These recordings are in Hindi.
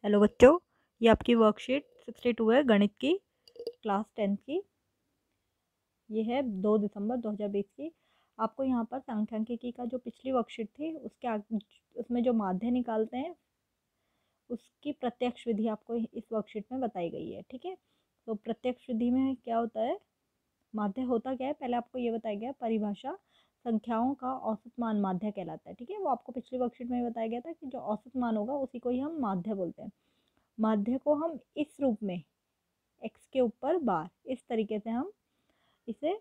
हेलो बच्चों, ये आपकी वर्कशीट 62 है गणित की, क्लास 10th की। ये है 2 दिसंबर 2020 की। आपको यहाँ पर सांख्यिकी का जो पिछली वर्कशीट थी उसमें जो माध्य निकालते हैं उसकी प्रत्यक्ष विधि आपको इस वर्कशीट में बताई गई है। ठीक है, तो प्रत्यक्ष विधि में क्या होता है, माध्य होता क्या है, पहले आपको ये बताया गया परिभाषा। संख्याओं का औसत मान माध्य कहलाता है। ठीक है, वो आपको पिछली वर्कशीट में बताया गया था कि जो औसत मान होगा उसी को ही हम माध्य बोलते हैं। माध्य को हम इस रूप में x के ऊपर बार, इस तरीके से हम इसे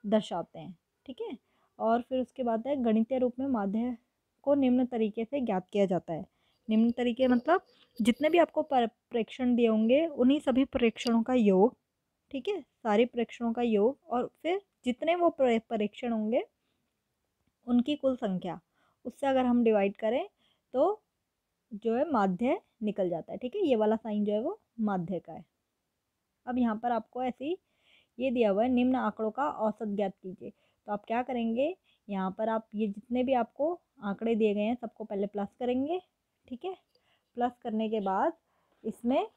दर्शाते हैं। ठीक है, और फिर उसके बाद है गणितीय रूप में माध्य को निम्न तरीके से ज्ञात किया जाता है। निम्न तरीके मतलब जितने भी आपको प्रेक्षण दिए होंगे उन्हीं सभी प्रेक्षणों का योग। ठीक है, सारे प्रेक्षणों का योग और फिर जितने वो परीक्षण होंगे उनकी कुल संख्या, उससे अगर हम डिवाइड करें तो जो है माध्य निकल जाता है। ठीक है, ये वाला साइन जो है वो माध्य का है। अब यहाँ पर आपको ऐसी ये दिया हुआ है, निम्न आंकड़ों का औसत ज्ञात कीजिए। तो आप क्या करेंगे, यहाँ पर आप ये जितने भी आपको आंकड़े दिए गए हैं सबको पहले प्लस करेंगे। ठीक है, प्लस करने के बाद इसमें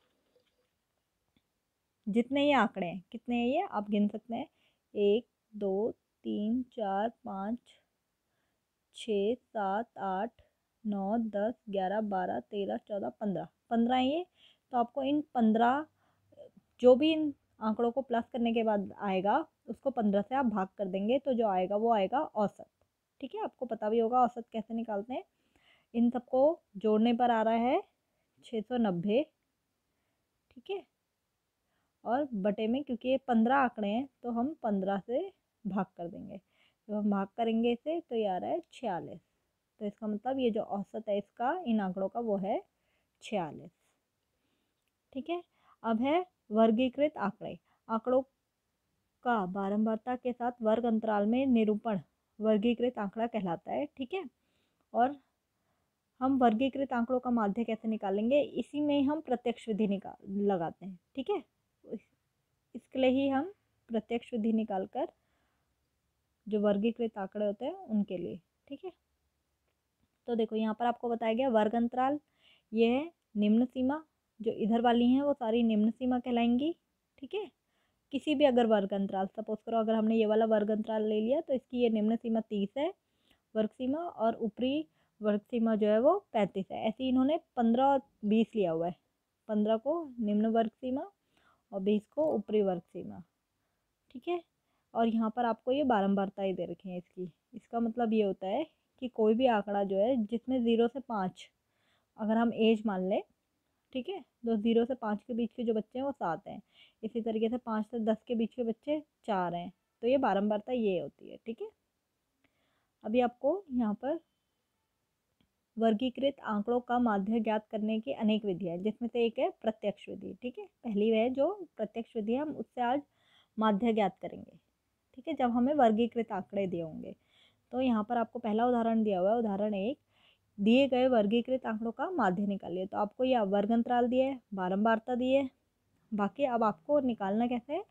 जितने ये आंकड़े हैं, कितने हैं ये आप गिन सकते हैं, 1 2 3 4 5 6 7 8 9 10 11 12 13 14 15 15 है ये। तो आपको इन 15 जो भी इन आंकड़ों को प्लस करने के बाद आएगा उसको 15 से आप भाग कर देंगे तो जो आएगा वो आएगा औसत। ठीक है, आपको पता भी होगा औसत कैसे निकालते हैं। इन सबको जोड़ने पर आ रहा है 690। ठीक है, और बटे में क्योंकि ये 15 आंकड़े हैं तो हम 15 से भाग कर देंगे। जब हम भाग करेंगे इसे तो ये आ रहा है 46। तो इसका मतलब ये जो औसत है इसका इन आंकड़ों का वो है 46। ठीक है, अब है वर्गीकृत आंकड़े। आंकड़ों का बारंबारता के साथ वर्ग अंतराल में निरूपण वर्गीकृत आंकड़ा कहलाता है। ठीक है, और हम वर्गीकृत आंकड़ों का माध्य कैसे निकालेंगे, इसी में हम प्रत्यक्ष विधि निकाल लगाते हैं। ठीक है, इसके लिए ही हम प्रत्यक्ष विधि निकाल कर जो वर्गीकृत आंकड़े होते हैं उनके लिए। ठीक है, तो देखो यहाँ पर आपको बताया गया वर्ग अंतराल, ये है निम्न सीमा, जो इधर वाली हैं वो सारी निम्न सीमा कहलाएंगी। ठीक है, किसी भी अगर वर्ग अंतराल, सपोज करो अगर हमने ये वाला वर्ग अंतराल ले लिया तो इसकी ये निम्न सीमा 30 है वर्ग सीमा, और ऊपरी वर्ग सीमा जो है वो 35 है। ऐसे ही इन्होंने 15 और 20 लिया हुआ है, 15 को निम्न वर्ग सीमा और 20 को ऊपरी वर्ग सीमा। ठीक है, और यहाँ पर आपको ये बारंबारताएं दे रखी हैं इसकी। इसका मतलब ये होता है कि कोई भी आंकड़ा जो है जिसमें 0 से 5 अगर हम एज मान लें, ठीक है, तो 0 से 5 के बीच के जो बच्चे हैं वो 7 हैं। इसी तरीके से 5 से 10 के बीच के बच्चे 4 हैं। तो ये बारंबारता ये होती है। ठीक है, अभी आपको यहाँ पर वर्गीकृत आंकड़ों का माध्य ज्ञात करने की अनेक विधियाँ हैं, जिसमें से एक है प्रत्यक्ष विधि। ठीक है, पहली वह जो प्रत्यक्ष विधि है, हम उससे आज माध्य ज्ञात करेंगे। ठीक है, जब हमें वर्गीकृत आंकड़े दिए होंगे। तो यहाँ पर आपको पहला उदाहरण दिया हुआ है, उदाहरण 1, दिए गए वर्गीकृत आंकड़ों का माध्य निकालिए। तो आपको यह वर्ग अंतराल दिए है, बारंबारता दी है, बाकी अब आपको निकालना कैसे है,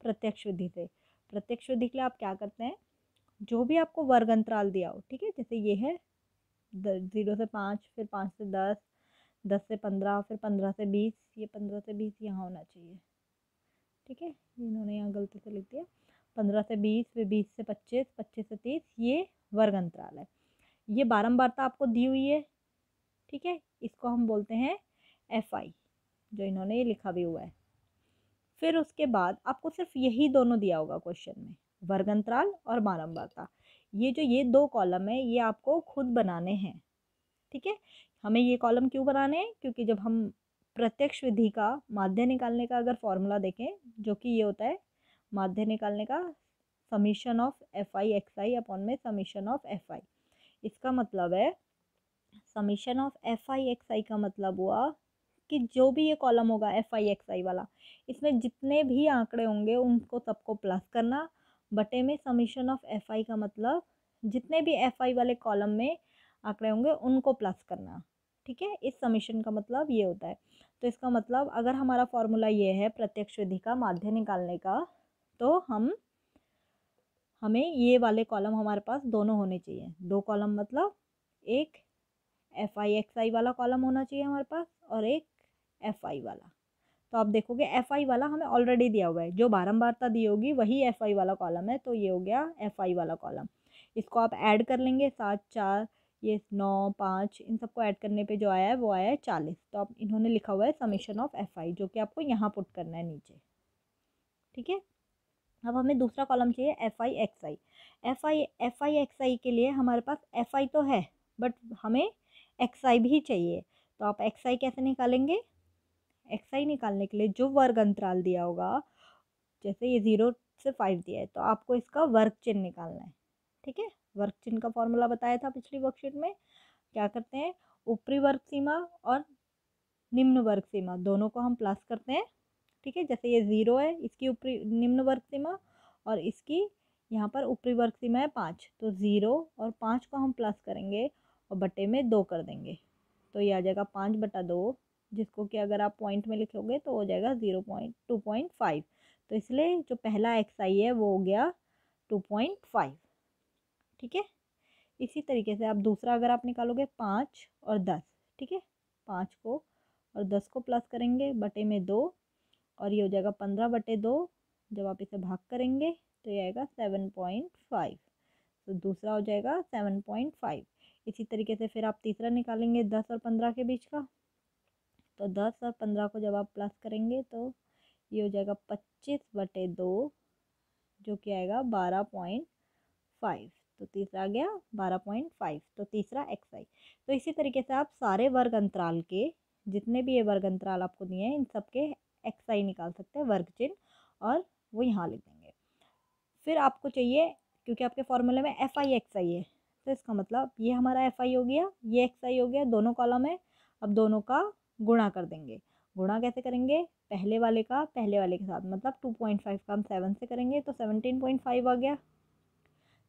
प्रत्यक्ष विधि से। प्रत्यक्ष विधि के लिए आप क्या करते हैं, जो भी आपको वर्ग अंतराल दिया हो, ठीक है, जैसे ये है 0 से 5, फिर 5 से 10, 10 से 15, फिर 15 से 20, ये 15 से 20 यहाँ होना चाहिए। ठीक है, इन्होंने यहाँ गलती से लिख दिया। 15 से 20, फिर 20 से 25, 25 से 30, ये वर्ग अंतराल है। ये बारंबारता आपको दी हुई है। ठीक है, इसको हम बोलते हैं FI, जो इन्होंने ये लिखा भी हुआ है। फिर उसके बाद आपको सिर्फ यही दोनों दिया होगा क्वेश्चन में, वर्ग अंतराल और बारंबारता। ये 2 कॉलम है ये आपको खुद बनाने हैं। ठीक है, हमें ये कॉलम क्यों बनाने हैं, क्योंकि जब हम प्रत्यक्ष विधि का माध्य निकालने का अगर फॉर्मूला देखें, जो कि ये होता है माध्य निकालने का summation of FI XI upon में समीशन ऑफ FI। इसका मतलब है समीशन ऑफ FI XI का मतलब हुआ कि जो भी ये कॉलम होगा FI XI वाला, इसमें जितने भी आंकड़े होंगे उनको सबको प्लस करना, बटे में समीशन ऑफ FI का मतलब जितने भी FI वाले कॉलम में आंकड़े होंगे उनको प्लस करना। ठीक है, इस समीशन का मतलब ये होता है। तो इसका मतलब अगर हमारा फॉर्मूला ये है प्रत्यक्ष विधि का माध्य निकालने का, तो हमें ये वाले कॉलम हमारे पास दोनों होने चाहिए। 2 कॉलम मतलब एक FI XI वाला कॉलम होना चाहिए हमारे पास और एक FI वाला। तो आप देखोगे FI वाला हमें ऑलरेडी दिया हुआ है, जो बारंबारता दी होगी वही FI वाला कॉलम है, तो ये हो गया FI वाला कॉलम। इसको आप ऐड कर लेंगे, 7 4 ये 9 5, इन सबको ऐड करने पे जो आया है वो आया है 40। तो आप इन्होंने लिखा हुआ है समेशन ऑफ FI, जो कि आपको यहाँ पुट करना है नीचे। ठीक है, अब हमें दूसरा कॉलम चाहिए FI XI के लिए हमारे पास FI तो है बट हमें XI भी चाहिए। तो आप XI कैसे निकालेंगे? XI निकालने के लिए जो वर्ग अंतराल दिया होगा, जैसे ये 0 से 5 दिया है तो आपको इसका वर्ग चिन्ह निकालना है। ठीक है, वर्ग चिन्ह का फॉर्मूला बताया था पिछली वर्कशीट में। क्या करते हैं, ऊपरी वर्ग सीमा और निम्न वर्ग सीमा दोनों को हम प्लस करते हैं। ठीक है, जैसे ये 0 है, इसकी ऊपरी निम्न वर्ग सीमा और इसकी यहाँ पर ऊपरी वर्ग सीमा है 5, तो 0 और 5 को हम प्लस करेंगे और बटे में 2 कर देंगे, तो ये आ जाएगा 5/2, जिसको कि अगर आप पॉइंट में लिखोगे तो हो जाएगा 2.5। तो इसलिए जो पहला XI है वो हो गया 2.5। ठीक है, इसी तरीके से आप दूसरा अगर आप निकालोगे 5 और 10, ठीक है, 5 को और 10 को प्लस करेंगे बटे में 2 और ये हो जाएगा 15/2। जब आप इसे भाग करेंगे तो ये आएगा 7.5, तो दूसरा हो जाएगा 7.5। इसी तरीके से फिर आप तीसरा निकालेंगे 10 और 15 के बीच का, तो 10 और 15 को जब आप प्लस करेंगे तो ये हो जाएगा 25/2, जो कि आएगा 12.5। तो तीसरा आ गया 12.5, तो तीसरा XI। तो इसी तरीके से आप सारे वर्ग अंतराल के, जितने भी ये वर्ग अंतराल आपको दिए हैं, इन सब के XI निकाल सकते हैं वर्ग चिन्ह, और वो यहाँ लिख देंगे। फिर आपको चाहिए, क्योंकि आपके फॉर्मूले में FI XI है, तो इसका मतलब ये हमारा FI हो गया, ये XI हो गया, दोनों कॉलम है। अब दोनों का गुणा कर देंगे। गुणा कैसे करेंगे, पहले वाले का पहले वाले के साथ, मतलब 2.5 का हम 7 से करेंगे तो 17.5 आ गया,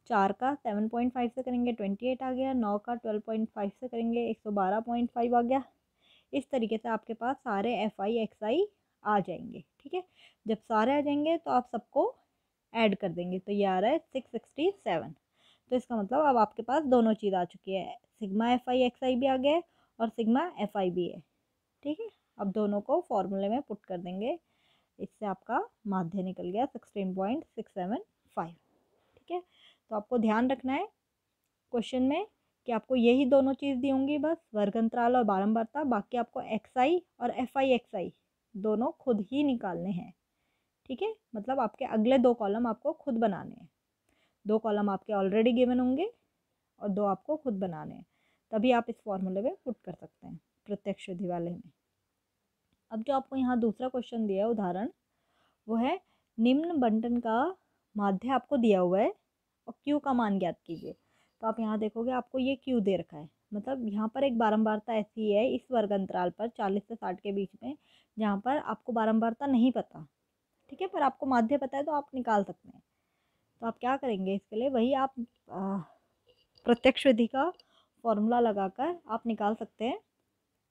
4 का 7.5 से करेंगे 28 आ गया, 9 का 12.5 से करेंगे 112.5 आ गया। इस तरीके से आपके पास सारे FI XI आ जाएंगे। ठीक है, जब सारे आ जाएंगे तो आप सबको ऐड कर देंगे, तो ये आ रहा है 667। तो इसका मतलब अब आपके पास दोनों चीज़ आ चुकी है, सिग्मा FI XI भी आ गया है और सिग्मा FI भी है। ठीक है, अब दोनों को फॉर्मूले में पुट कर देंगे, इससे आपका माध्य निकल गया 16.675। ठीक है, तो आपको ध्यान रखना है क्वेश्चन में कि आपको यही दोनों चीज़ दी होंगी, बस वर्ग अंतराल और बारंबारता, बाकी आपको XI और FI XI दोनों खुद ही निकालने हैं। ठीक है, मतलब आपके अगले 2 कॉलम आपको खुद बनाने हैं। 2 कॉलम आपके ऑलरेडी गिवन होंगे और 2 आपको खुद बनाने हैं, तभी आप इस फॉर्मूले में पुट कर सकते हैं प्रत्यक्ष विधि वाले में। अब जो आपको यहाँ दूसरा क्वेश्चन दिया है उदाहरण, वो है निम्न बंटन का माध्य आपको दिया हुआ है और Q का मान ज्ञात कीजिए। तो आप यहाँ देखोगे आपको ये Q दे रखा है, मतलब यहाँ पर एक बारंबारता ऐसी है इस वर्ग अंतराल पर 40 से 60 के बीच में, जहाँ पर आपको बारंबारता नहीं पता। ठीक है, पर आपको माध्य पता है तो आप निकाल सकते हैं। तो आप क्या करेंगे, इसके लिए वही आप प्रत्यक्ष विधि का फॉर्मूला लगाकर आप निकाल सकते हैं।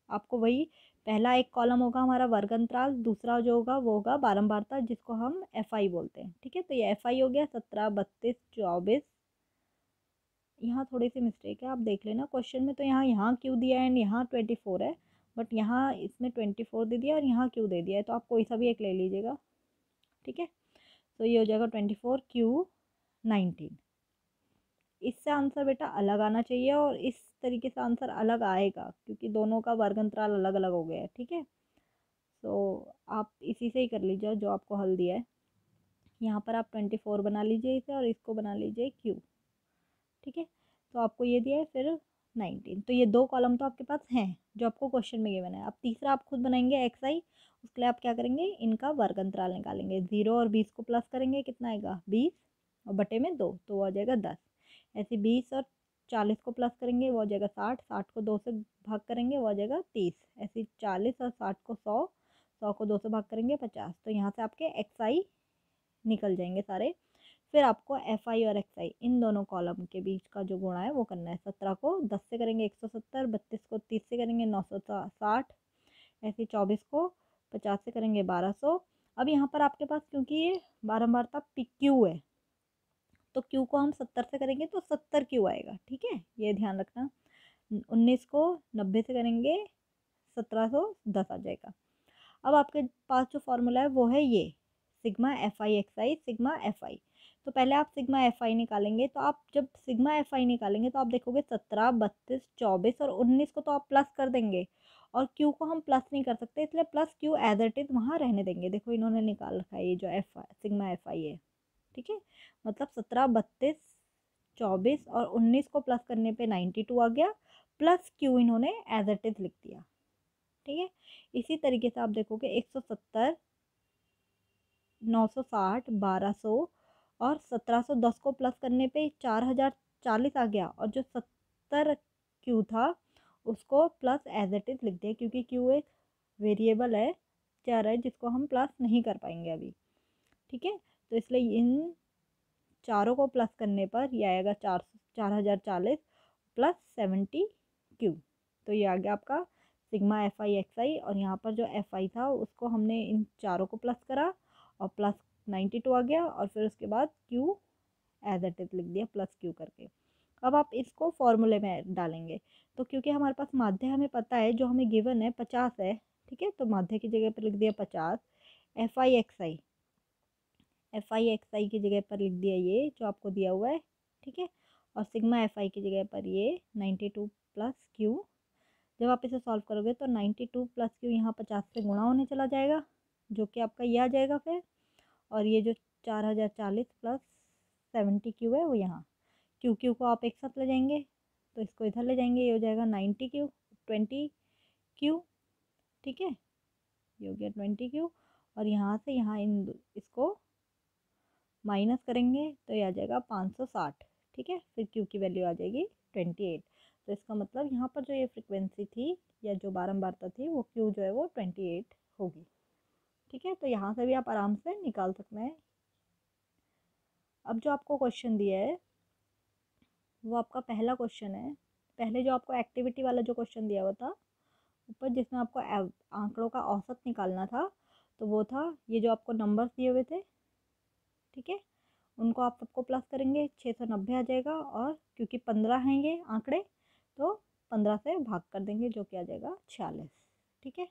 आपको वही पहला एक कॉलम होगा हमारा वर्ग अंतराल, दूसरा जो होगा वो होगा बारंबारता, जिसको हम FI बोलते हैं। ठीक है, तो ये FI हो गया 17 32 24। यहाँ थोड़ी सी मिस्टेक है, आप देख लेना क्वेश्चन में, तो यहाँ क्यू दिया है एंड यहाँ 24 है, बट यहाँ इसमें 24 दे दिया और यहाँ क्यू दे दिया है, तो आप कोई सा भी एक ले लीजिएगा। ठीक है, तो ये हो जाएगा 24 Q 19। इससे आंसर बेटा अलग आना चाहिए और इस तरीके से आंसर अलग आएगा क्योंकि दोनों का वर्ग अंतराल अलग अलग हो गया है। ठीक है, तो आप इसी से ही कर लीजिए जो आपको हल दिया है। यहाँ पर आप 24 बना लीजिए इसे और इसको बना लीजिए Q। ठीक है, तो आपको ये दिया है फिर 19, तो ये 2 कॉलम तो आपके पास हैं जो आपको क्वेश्चन में गिवन है। अब तीसरा आप खुद बनाएंगे XI, उसके लिए आप क्या करेंगे, इनका वर्ग अंतराल निकालेंगे, 0 और 20 को प्लस करेंगे, कितना आएगा 20 और बटे में 2, तो वो आ जाएगा 10। ऐसे 20 और 40 को प्लस करेंगे वो हो जाएगा 60, 60 को 2 से भाग करेंगे वो हो जाएगा 30, ऐसे 40 और 60 को 100, 100 को 2 से भाग करेंगे 50। तो यहाँ से आपके XI निकल जाएंगे सारे। फिर आपको FI और XI इन दोनों कॉलम के बीच का जो गुणा है वो करना है। 17 को 10 से करेंगे 170, 32 को 30 से करेंगे 960, ऐसे 24 को 50 से करेंगे 1200। अब यहाँ पर आपके पास क्योंकि ये बारंबारता PQ है, तो Q को हम 70 से करेंगे तो 70 Q आएगा। ठीक है, ये ध्यान रखना। 19 को 90 से करेंगे 1710 आ जाएगा। अब आपके पास जो फॉर्मूला है वो है ये sigma F I X I sigma F I. तो पहले आप सिग्मा एफ आई निकालेंगे, तो आप जब सिग्मा एफ आई निकालेंगे तो आप देखोगे 17, 32, 24 और 19 को तो आप प्लस कर देंगे, और क्यू को हम प्लस नहीं कर सकते, इसलिए plus Q as it is वहाँ रहने देंगे। देखो इन्होंने निकाल रखा है ये जो F I sigma F I है, ठीक है। मतलब 17, 32, 24 और 19 को प्लस करने पे 92 आ गया, प्लस क्यू इन्होंने एज इट इज लिख दिया, ठीक है। इसी तरीके से आप देखोगे 170, 960, 1200 और 1710 को प्लस करने पे 4040 आ गया, और जो 70 क्यू था उसको प्लस एज इट इज लिख दिया, क्योंकि क्यू एक वेरिएबल है, चर है, जिसको हम प्लस नहीं कर पाएंगे अभी, ठीक है। तो इसलिए इन चारों को प्लस करने पर ये आएगा 4040 प्लस 70 क्यू। तो ये आ गया आपका सिग्मा एफ आई एक्स आई, और यहाँ पर जो एफ आई था उसको हमने इन चारों को प्लस करा और प्लस 92 आ गया, और फिर उसके बाद क्यू एज इट इज लिख दिया प्लस क्यू करके। अब आप इसको फॉर्मूले में डालेंगे, तो क्योंकि हमारे पास माध्य हमें पता है, जो हमें गिवन है 50 है, ठीक है, तो माध्य की जगह पर लिख दिया 50 F I X I, F I X I की जगह पर लिख दिया ये जो आपको दिया हुआ है, ठीक है। और सिग्मा एफ आई की जगह पर ये 92 प्लस क्यू। जब आप इसे सॉल्व करोगे तो 92 प्लस क्यू यहाँ 50 से गुणा होने चला जाएगा, जो कि आपका ये आ जाएगा फिर, और ये जो 4040 प्लस 70 क्यू है वो यहाँ, क्यू क्यू को आप एक साथ ले जाएंगे तो इसको इधर ले जाएंगे, ये हो जाएगा 90 क्यू 20 क्यू, ठीक है, ये हो गया 20 क्यू। और यहाँ से यहाँ इसको माइनस करेंगे तो ये आ जाएगा 560, ठीक है। फिर क्यू की वैल्यू आ जाएगी 28। तो इसका मतलब यहाँ पर जो ये फ्रिक्वेंसी थी या जो बारंबारता थी वो क्यू जो है वो 28 होगी, ठीक है। तो यहाँ से भी आप आराम से निकाल सकते हैं। अब जो आपको क्वेश्चन दिया है वो आपका पहला क्वेश्चन है। पहले जो आपको एक्टिविटी वाला जो क्वेश्चन दिया हुआ था ऊपर, जिसमें आपको आंकड़ों का औसत निकालना था, तो वो था ये जो आपको नंबर्स दिए हुए थे, ठीक है, उनको आप सबको प्लस करेंगे 690 आ जाएगा, और क्योंकि 15 हैं ये आंकड़े तो 15 से भाग कर देंगे, जो कि आ जाएगा 46, ठीक है।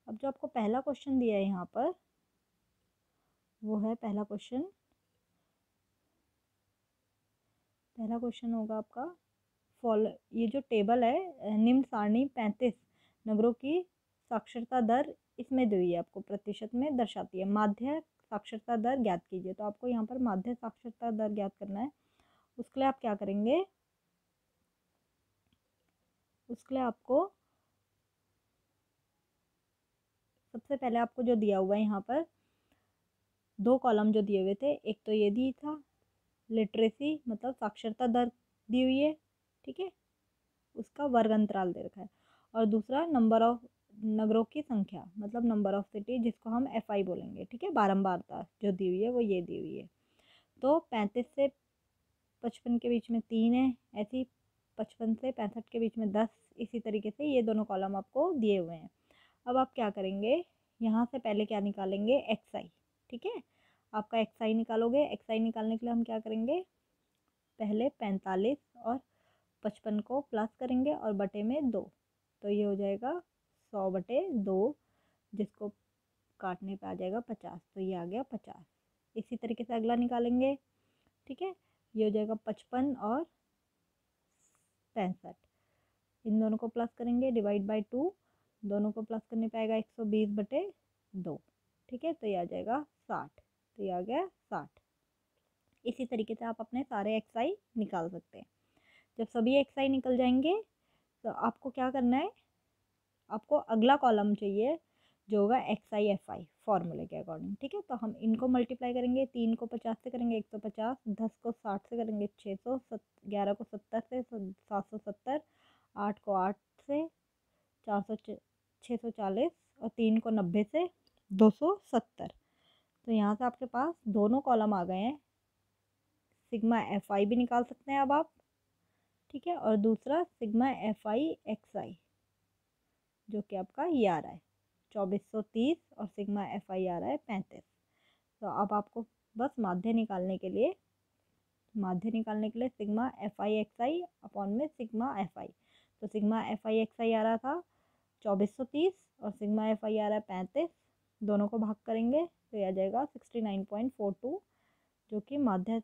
अब जो आपको पहला क्वेश्चन दिया है यहाँ पर वो है पहला क्वेश्चन होगा आपका फॉलो, ये जो टेबल है निम्न सारणी 35 नगरों की साक्षरता दर इसमें दी हुई है, आपको प्रतिशत में दर्शाती है। माध्य साक्षरता दर ज्ञात कीजिए, तो आपको यहाँ पर माध्य साक्षरता दर ज्ञात करना है। उसके लिए आप क्या करेंगे, उसके लिए आपको सबसे पहले आपको जो दिया हुआ है यहाँ पर दो कॉलम जो दिए हुए थे, एक तो ये दी था लिटरेसी मतलब साक्षरता दर दी हुई है, ठीक है, उसका वर्ग अंतराल दे रखा है, और दूसरा नंबर ऑफ नगरों की संख्या मतलब नंबर ऑफ सिटी, जिसको हम एफ आई बोलेंगे, ठीक है। बारंबारता जो दी हुई है वो ये दी हुई है। तो 35 से 55 के बीच में 3 है, ऐसी 55 से 65 के बीच में 10, इसी तरीके से ये दोनों कॉलम आपको दिए हुए हैं। अब आप क्या करेंगे, यहाँ से पहले क्या निकालेंगे एक्स आई, ठीक है। आपका एक्स आई निकालोगे, एक्स आई निकालने के लिए हम क्या करेंगे, पहले 45 और 55 को प्लस करेंगे और बटे में 2, तो ये हो जाएगा 100/2, जिसको काटने पे आ जाएगा 50, तो ये आ गया 50। इसी तरीके से अगला निकालेंगे, ठीक है, ये हो जाएगा 55 और 65, इन दोनों को प्लस करेंगे डिवाइड बाई 2, दोनों को प्लस करने पे आएगा 120/2, ठीक है, तो ये आ जाएगा 60, तो ये आ गया 60। इसी तरीके से आप अपने सारे एक्स आई निकाल सकते हैं। जब सभी एक्स आई निकल जाएंगे तो आपको क्या करना है, आपको अगला कॉलम चाहिए जो होगा एक्स आई एफ आई फॉर्मूले के अकॉर्डिंग, ठीक है। तो हम इनको मल्टीप्लाई करेंगे, 3 को 50 से करेंगे 150, 10 को 60 से करेंगे 600, 11 को 70 से 770, 8 को 8 से 400 640, और 3 को 90 से 270। तो यहाँ से आपके पास दोनों कॉलम आ गए हैं, सिग्मा एफ आई भी निकाल सकते हैं अब आप, ठीक है, और दूसरा सिग्मा एफ आई एक्स आई जो कि आपका ये आ रहा है 2430, और सिग्मा एफ आई आ रहा है 35। तो अब आपको बस माध्य निकालने के लिए sigma F I X I upon में सिग्मा एफ आई, तो सिग्मा एफ आई एक्स आई आ रहा था 2430 और सिग्मा एफ आई आ रहा है 35। दोनों को भाग करेंगे तो ये आ जाएगा 69.42, जो कि माध्य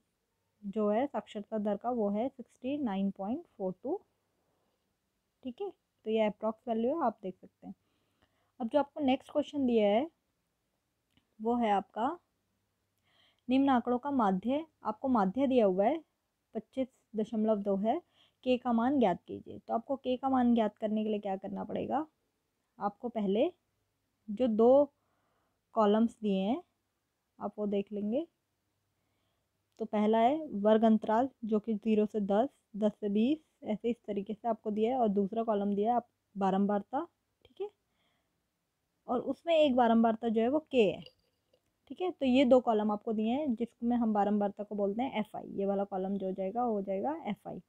जो है साक्षरता दर का वो है 69.42। ठीक है, तो ये अप्रॉक्स वैल्यू है, आप देख सकते हैं। अब जो आपको नेक्स्ट क्वेश्चन दिया है वो है आपका निम्न आंकड़ों का माध्य, आपको माध्य दिया हुआ है 25.2 है, के का मान ज्ञात कीजिए। तो आपको के का मान ज्ञात करने के लिए क्या करना पड़ेगा, आपको पहले जो दो कॉलम्स दिए हैं आप वो देख लेंगे। तो पहला है वर्ग अंतराल जो कि 0 से 10, 10 से 20, ऐसे इस तरीके से आपको दिया है। और दूसरा कॉलम दिया है आप बारंबारता, ठीक है, और उसमें एक बारंबारता जो है वो के है। ठीक है, तो ये दो कॉलम आपको दिए हैं जिसमें हम बारंबारता को बोलते हैं एफ आई। ये वाला कॉलम जो हो जाएगा वो हो जाएगा एफ आई।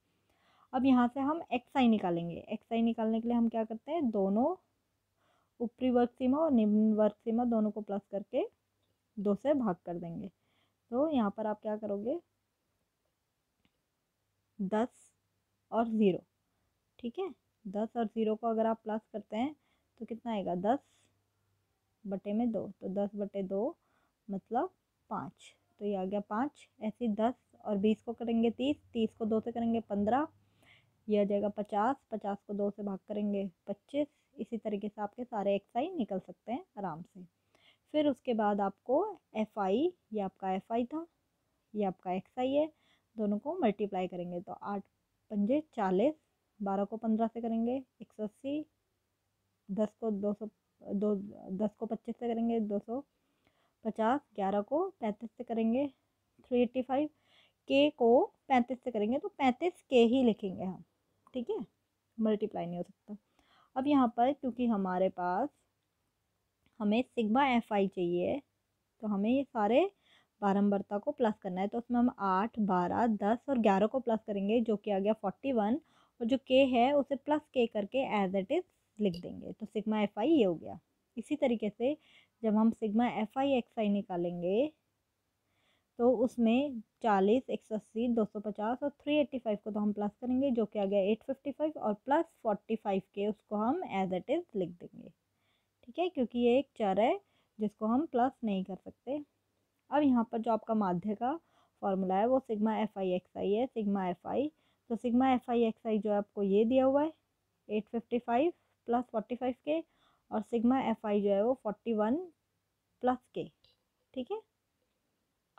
अब यहाँ से हम एक्स आई निकालेंगे। एक्स आई निकालने के लिए हम क्या करते हैं, दोनों ऊपरी वर्ग सीमा और निम्न वर्ग सीमा दोनों को प्लस करके 2 से भाग कर देंगे। तो यहाँ पर आप क्या करोगे, 10 और 0, ठीक है, 10 और 0 को अगर आप प्लस करते हैं तो कितना आएगा, 10/2, तो 10/2 मतलब 5, तो ये आ गया 5। ऐसे ही 10 और 20 को करेंगे 30, 30 को 2 से करेंगे 15, ये आ जाएगा 50, 50 को 2 से भाग करेंगे 25। इसी तरीके से आपके सारे एक्स आई निकल सकते हैं आराम से। फिर उसके बाद आपको एफ आई, ये आपका एफ आई था, ये आपका एक्स आई है, दोनों को मल्टीप्लाई करेंगे तो 8 पंजे 40, 12 को 15 से करेंगे 180, 10 को 200, 10 को 25 से करेंगे 250, 11 को 35 से करेंगे 385, के को 35 से करेंगे तो 35 के ही लिखेंगे हम, ठीक है, मल्टीप्लाई नहीं हो सकता। अब यहाँ पर क्योंकि हमारे पास हमें सिग्मा एफ आई चाहिए तो हमें ये सारे बारंबारता को प्लस करना है। तो उसमें हम 8, 12, 10 और 11 को प्लस करेंगे जो कि आ गया 41, और जो के है उसे प्लस के करके एज इट इज़ लिख देंगे। तो सिग्मा एफ आई ये हो गया। इसी तरीके से जब हम सिग्मा एफ आई एक्स आई निकालेंगे तो उसमें 40, 180, 250 और 385 को तो हम प्लस करेंगे जो कि आ गया 855, और प्लस 45 के उसको हम एज इट इज़ लिख देंगे। ठीक है, क्योंकि ये एक चर है जिसको हम प्लस नहीं कर सकते। अब यहाँ पर जो आपका माध्य का फॉर्मूला है वो सिग्मा एफ आई एक्स आई है, सिग्मा एफ आई। तो सिग्मा एफ आई एक्स आई जो है आपको ये दिया हुआ है 855 प्लस 45 के, और सिग्मा एफ आई जो है वो 41 प्लस के। ठीक है,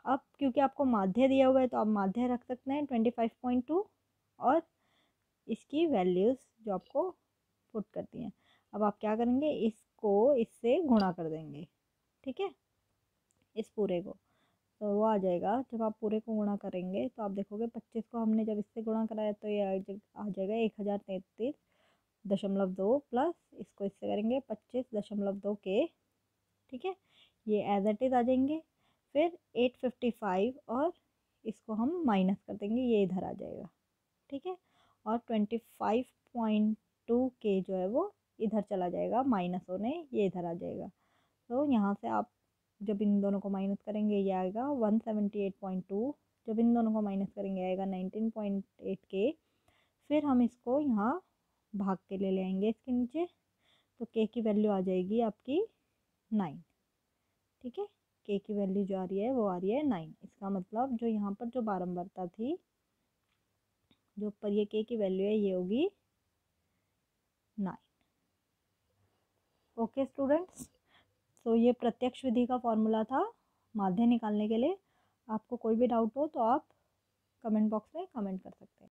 अब क्योंकि आपको माध्य दिया हुआ है तो आप माध्य रख सकते हैं 25.2 और इसकी वैल्यूज़ जो आपको पुट करती हैं। अब आप क्या करेंगे, इसको इससे गुणा कर देंगे, ठीक है, इस पूरे को, तो वो आ जाएगा। जब आप पूरे को गुणा करेंगे तो आप देखोगे 25 को हमने जब इससे गुणा कराया तो ये आ जाएगा 1033.2 प्लस इसको इससे करेंगे 25.2 के, ठीक है, ये एज इट इज़ आ जाएंगे। फिर 855 और इसको हम माइनस कर देंगे, ये इधर आ जाएगा, ठीक है, और 25.2 के जो है वो इधर चला जाएगा, माइनस होने ये इधर आ जाएगा। तो यहाँ से आप जब इन दोनों को माइनस करेंगे ये आएगा 178.2, जब इन दोनों को माइनस करेंगे आएगा 19.8 के। फिर हम इसको यहाँ भाग के ले आएंगे इसके नीचे, तो के की वैल्यू आ जाएगी आपकी 9, ठीक है, के की वैल्यू जो आ रही है वो आ रही है 9। इसका मतलब जो यहाँ पर जो बारंबारता थी, जो ऊपर ये के की वैल्यू है ये होगी 9। ओके स्टूडेंट्स, तो ये प्रत्यक्ष विधि का फॉर्मूला था माध्य निकालने के लिए। आपको कोई भी डाउट हो तो आप कमेंट बॉक्स में कमेंट कर सकते हैं।